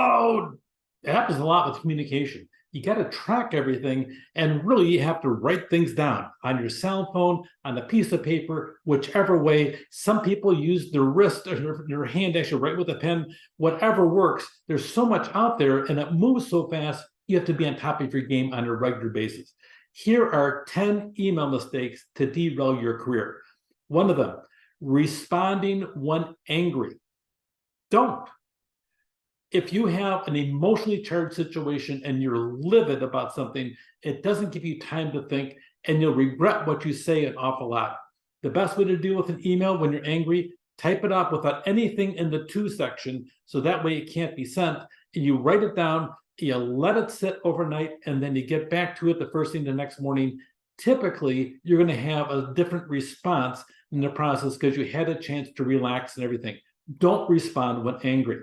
reload. It happens a lot with communication. You got to track everything, and really you have to write things down on your cell phone, on a piece of paper, whichever way. Some people use their wrist or their hand actually write with a pen, whatever works. There's so much out there and it moves so fast, you have to be on top of your game on a regular basis. Here are 10 email mistakes to derail your career. One of them, responding when angry. Don't. If you have an emotionally charged situation and you're livid about something, it doesn't give you time to think, and you'll regret what you say an awful lot. The best way to deal with an email when you're angry, type it up without anything in the to section, so that way it can't be sent, and you write it down, you let it sit overnight, and then you get back to it the first thing the next morning. Typically, you're going to have a different response in the process because you had a chance to relax and everything. Don't respond when angry.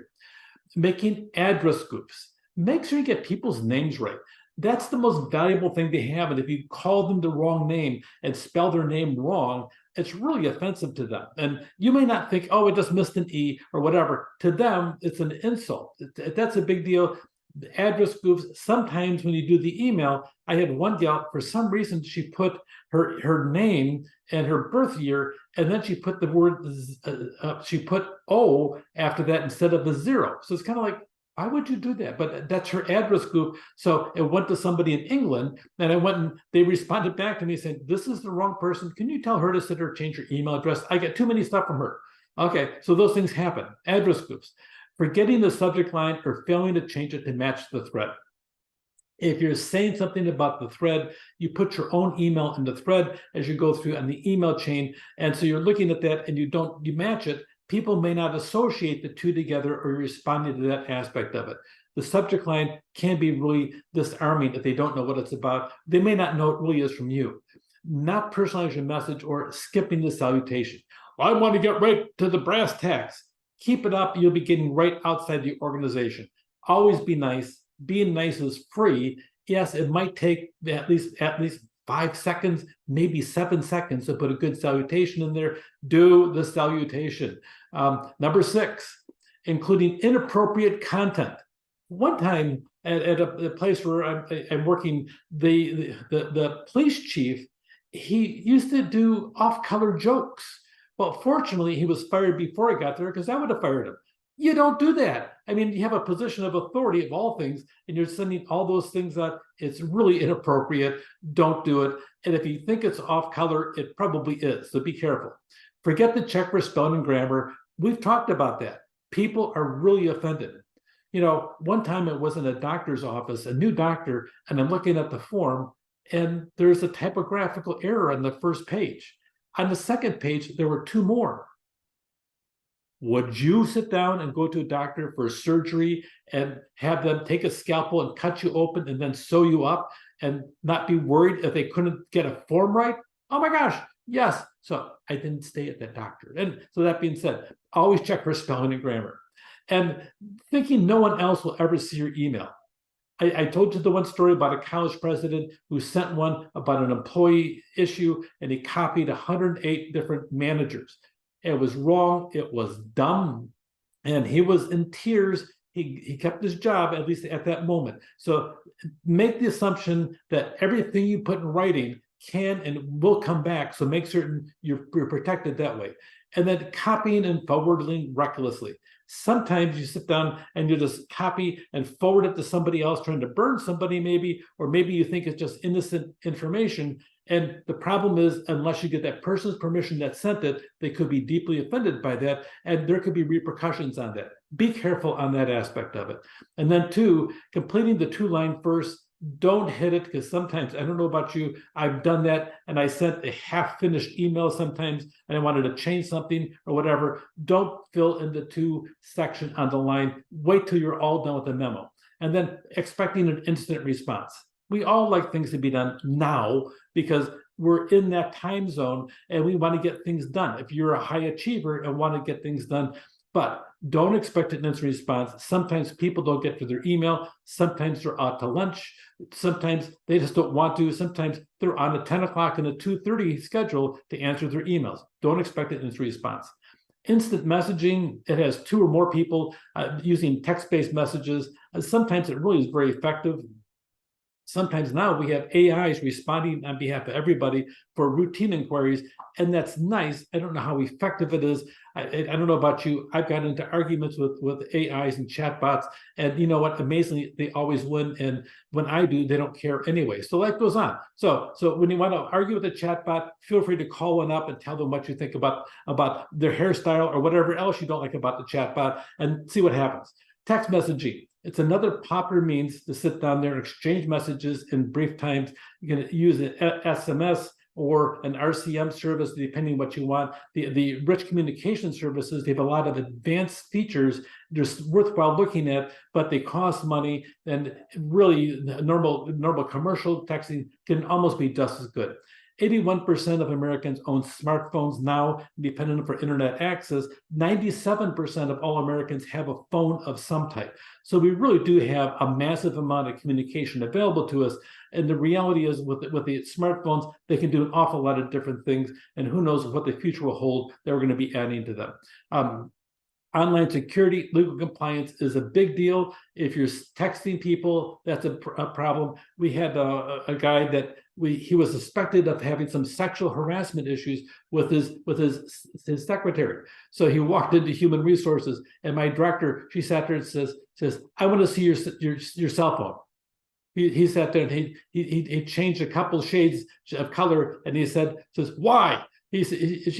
Making address spoofs. Make sure you get people's names right. That's the most valuable thing they have. And if you call them the wrong name and spell their name wrong, it's really offensive to them. And you may not think, oh, it just missed an E or whatever. To them, it's an insult. That's a big deal. The address spoofs, sometimes when you do the email, I had one gal, for some reason, she put her name and her birth year, and then she put the word, she put O after that instead of the 0. So it's kind of like, why would you do that? But that's her address spoof. So it went to somebody in England, and I went and they responded back to me saying, this is the wrong person. Can you tell her to sit her change her email address? I get too many stuff from her. Okay, so those things happen. Address spoofs. Forgetting the subject line or failing to change it to match the thread. If you're saying something about the thread, you put your own email in the thread as you go through on the email chain. And so you're looking at that and you match it. People may not associate the two together or responding to that aspect of it. The subject line can be really disarming if they don't know what it's about. They may not know it really is from you. Not personalizing your message or skipping the salutation. Well, I want to get right to the brass tacks. Keep it up, you'll be getting right outside the organization. Always be nice. Being nice is free. Yes, it might take at least 5 seconds, maybe 7 seconds to put a good salutation in there. Do the salutation. Number 6, including inappropriate content. One time at a place where I'm working, the police chief, he used to do off-color jokes. Well, fortunately, he was fired before I got there because I would have fired him. You don't do that. I mean, you have a position of authority of all things, and you're sending all those things out. It's really inappropriate. Don't do it. And if you think it's off color, it probably is. So be careful. Forget the check for spelling and grammar. We've talked about that. People are really offended. You know, one time I was in a doctor's office, a new doctor, and I'm looking at the form, and there's a typographical error on the first page. On the second page, there were 2 more. Would you sit down and go to a doctor for surgery and have them take a scalpel and cut you open and then sew you up and not be worried if they couldn't get a form right? Oh my gosh, yes. So I didn't stay at that doctor. And so that being said, always check for spelling and grammar. And thinking no one else will ever see your email. I told you the one story about a college president who sent one about an employee issue, and he copied 108 different managers. It was wrong. It was dumb. And he was in tears. He kept his job, at least at that moment. So make the assumption that everything you put in writing can and will come back. So make certain you're protected that way. And then copying and forwarding recklessly. Sometimes you sit down and you just copy and forward it to somebody else trying to burn somebody maybe, or maybe you think it's just innocent information. And the problem is, unless you get that person's permission that sent it, they could be deeply offended by that, and there could be repercussions on that. Be careful on that aspect of it. And then 2, completing the 2-line first. Don't hit it, because sometimes, I don't know about you, I've done that and I sent a half-finished email sometimes and I wanted to change something or whatever. Don't fill in the 2 section on the line. Wait till you're all done with the memo. And then expecting an instant response. We all like things to be done now because we're in that time zone and we want to get things done. If you're a high achiever and want to get things done, but don't expect an instant response. Sometimes people don't get to their email. Sometimes they're out to lunch. Sometimes they just don't want to. Sometimes they're on a 10 o'clock and a 2:30 schedule to answer their emails. Don't expect an instant response. Instant messaging, it has 2 or more people using text-based messages. Sometimes it really is very effective. Sometimes now we have AIs responding on behalf of everybody for routine inquiries, and that's nice. I don't know how effective it is. I don't know about you. I've got into arguments with AIs and chatbots, and you know what? Amazingly, they always win. And when I do, they don't care anyway. So life goes on. So when you want to argue with a chatbot, feel free to call one up and tell them what you think about their hairstyle or whatever else you don't like about the chatbot, and see what happens. Text messaging. It's another popular means to sit down there and exchange messages in brief times. You can use an SMS or an RCM service, depending what you want. The rich communication services, they have a lot of advanced features just worthwhile looking at, but they cost money, and really normal commercial texting can almost be just as good. 81% of Americans own smartphones now, dependent for internet access. 97% of all Americans have a phone of some type. So we really do have a massive amount of communication available to us. And the reality is with the smartphones, they can do an awful lot of different things. And who knows what the future will hold that we're going to be adding to them. Online security, legal compliance is a big deal. If you're texting people, that's a problem. We had a guy that he was suspected of having some sexual harassment issues with his secretary. So he walked into human resources, and my director, she sat there and says, "I want to see your cell phone." He sat there and he changed a couple shades of color, and he says, "Why?" She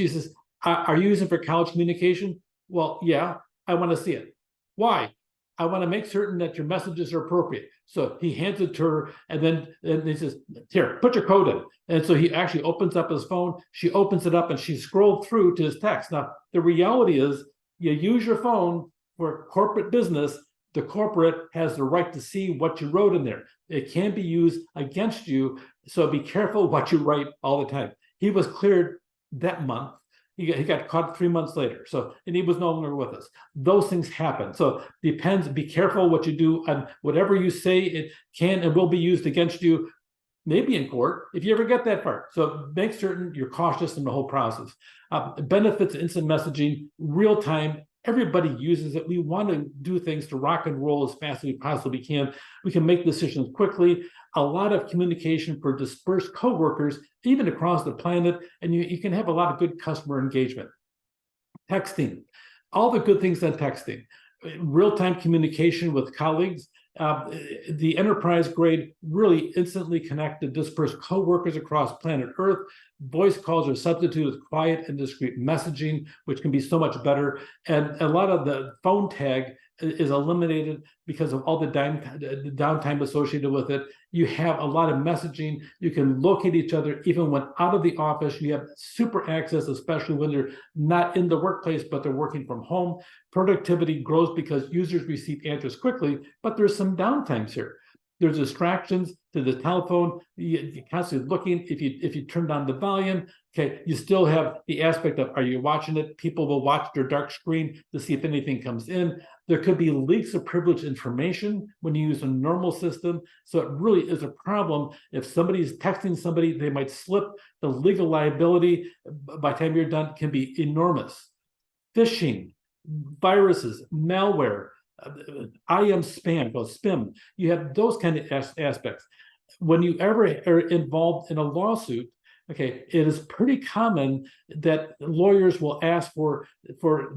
says, "Are you using for college communication?" "Well, yeah, I want to see it." "Why?" "I want to make certain that your messages are appropriate." So he hands it to her, and then he says, "Here, put your code in." And so he actually opens up his phone. She opens it up, and she scrolled through to his text. Now, the reality is, you use your phone for corporate business. The corporate has the right to see what you wrote in there. It can be used against you, so be careful what you write all the time. He was cleared that month. He got caught 3 months later. So, and he was no longer with us. Those things happen. So depends, be careful what you do, and whatever you say, it can and will be used against you, maybe in court, if you ever get that far. So make certain you're cautious in the whole process. Benefits of instant messaging, real time. Everybody uses it. We want to do things to rock and roll as fast as we possibly can. We can make decisions quickly. A lot of communication for dispersed coworkers, even across the planet, and you can have a lot of good customer engagement. Texting, all the good things on texting. Real-time communication with colleagues. The enterprise grade really instantly connect to dispersed coworkers across planet Earth. Voice calls are substituted with quiet and discreet messaging, which can be so much better. And a lot of the phone tag is eliminated because of all the downtime associated with it. You have a lot of messaging. You can locate each other even when out of the office. You have super access, especially when they're not in the workplace, but they're working from home. Productivity grows because users receive answers quickly, but there's some downtimes here. There's distractions to the telephone. You're constantly looking. If you turn down the volume, okay, you still have the aspect of, are you watching it? People will watch their dark screen to see if anything comes in. There could be leaks of privileged information when you use a normal system. So it really is a problem. If somebody's texting somebody, they might slip. The legal liability by the time you're done can be enormous. Phishing, viruses, malware, IM spam, called SPIM. You have those kind of aspects. When you ever are involved in a lawsuit, okay, it is pretty common that lawyers will ask for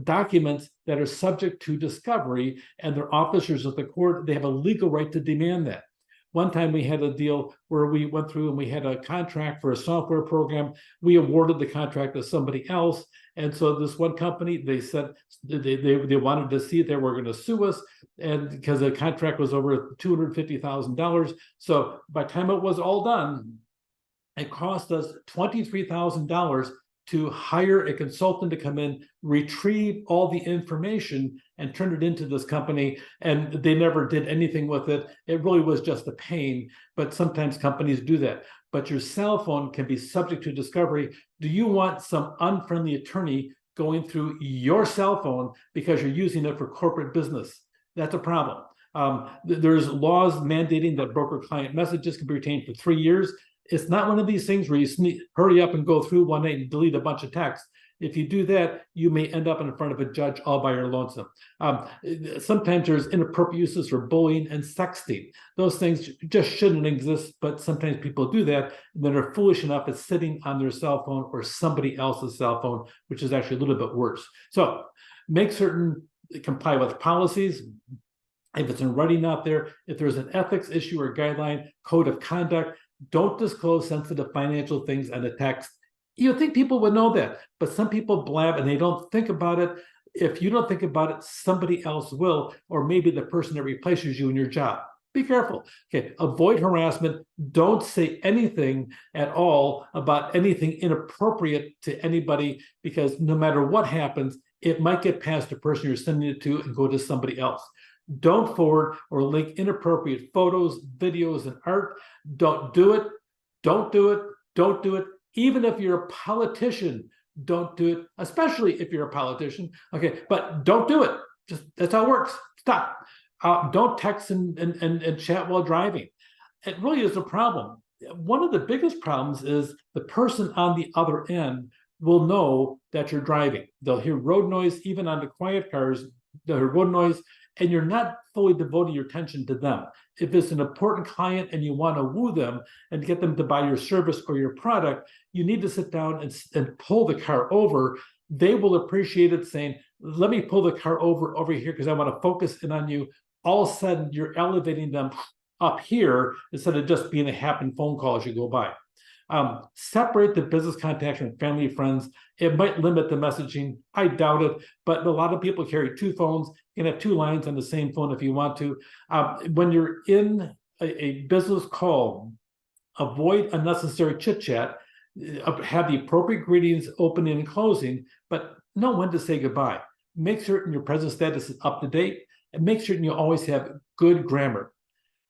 documents that are subject to discovery, and their officers of the court, they have a legal right to demand that. One time we had a deal where we went through and we had a contract for a software program. We awarded the contract to somebody else. And so this one company, they said they wanted to see if they were going to sue us, and because the contract was over $250,000. So by the time it was all done, it cost us $23,000 to hire a consultant to come in, retrieve all the information, and turn it into this company. And they never did anything with it. It really was just a pain. But sometimes companies do that. But your cell phone can be subject to discovery. Do you want some unfriendly attorney going through your cell phone because you're using it for corporate business? That's a problem. There's laws mandating that broker-client messages can be retained for 3 years. It's not one of these things where you hurry up and go through one night and delete a bunch of text. If you do that, you may end up in front of a judge all by your lonesome. Sometimes there's inappropriate uses for bullying and sexting. Those things just shouldn't exist, but sometimes people do that, and then are foolish enough at sitting on their cell phone or somebody else's cell phone, which is actually a little bit worse. So make certain comply with policies. If it's in writing out there, if there's an ethics issue or guideline, code of conduct, don't disclose sensitive financial things on a text. You think people would know that, but some people blab and they don't think about it. If you don't think about it, somebody else will, or maybe the person that replaces you in your job. Be careful. Okay, avoid harassment. Don't say anything at all about anything inappropriate to anybody, because no matter what happens, it might get past the person you're sending it to and go to somebody else. Don't forward or link inappropriate photos, videos, and art. Don't do it. Don't do it. Don't do it. Even if you're a politician, don't do it, especially if you're a politician. Okay, but don't do it. Just that's how it works. Stop. Don't text and chat while driving. It really is a problem. One of the biggest problems is the person on the other end will know that you're driving. They'll hear road noise, even on the quiet cars, they'll hear road noise, and you're not fully devoting your attention to them. If it's an important client and you want to woo them and get them to buy your service or your product, you need to sit down and pull the car over. They will appreciate it, saying, let me pull the car over here because I want to focus in on you. All of a sudden, you're elevating them up here instead of just being a happening phone call as you go by. Separate the business contacts from family and friends. It might limit the messaging. I doubt it, but a lot of people carry two phones. You can have two lines on the same phone if you want to. When you're in a business call, avoid unnecessary chit chat. Have the appropriate greetings, opening and closing, but know when to say goodbye. Make certain your present status is up to date, and make certain you always have good grammar.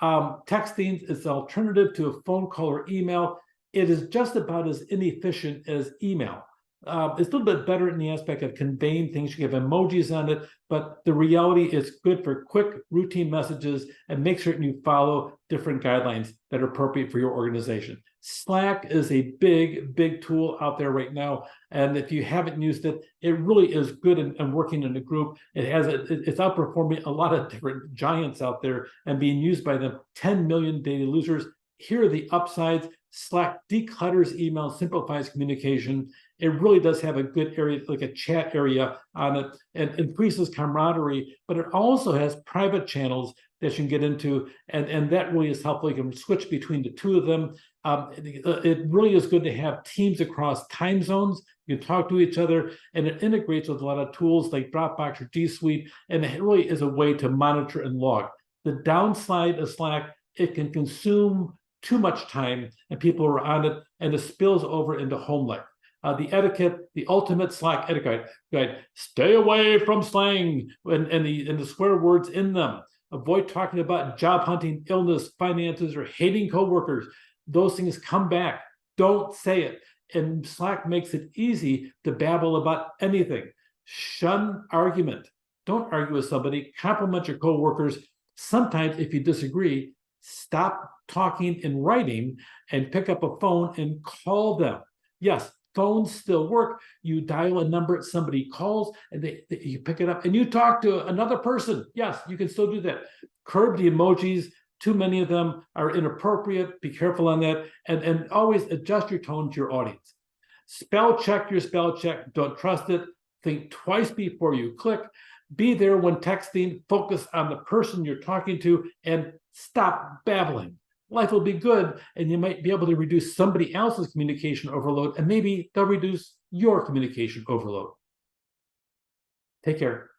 Texting is an alternative to a phone call or email. It is just about as inefficient as email. It's a little bit better in the aspect of conveying things. You have emojis on it, but the reality is good for quick, routine messages, and make certain you follow different guidelines that are appropriate for your organization. Slack is a big, big tool out there right now, and if you haven't used it, it really is good and working in a group. It's outperforming a lot of different giants out there and being used by them. 10 million daily users. Here are the upsides. Slack declutters email, simplifies communication. It really does have a good area, like a chat area on it, and increases camaraderie, but it also has private channels that you can get into, and that really is helpful. You can switch between the two of them. It really is good to have teams across time zones. You can talk to each other, and it integrates with a lot of tools like Dropbox or G Suite, and it really is a way to monitor and log. The downside of Slack, it can consume too much time and people are on it, and it spills over into home life. The etiquette, the ultimate Slack etiquette guide: stay away from slang and the swear words in them. Avoid talking about job hunting, illness, finances, or hating coworkers. Those things come back. Don't say it. And Slack makes it easy to babble about anything. Shun argument. Don't argue with somebody. Compliment your coworkers. Sometimes, if you disagree, stop talking and writing and pick up a phone and call them. Yes, phones still work. You dial a number, somebody calls, and you pick it up and you talk to another person. Yes, you can still do that. Curb the emojis. Too many of them are inappropriate. Be careful on that. And always adjust your tone to your audience. Spell check your spell check. Don't trust it. Think twice before you click. Be there when texting. Focus on the person you're talking to and stop babbling. Life will be good, and you might be able to reduce somebody else's communication overload, and maybe they'll reduce your communication overload. Take care.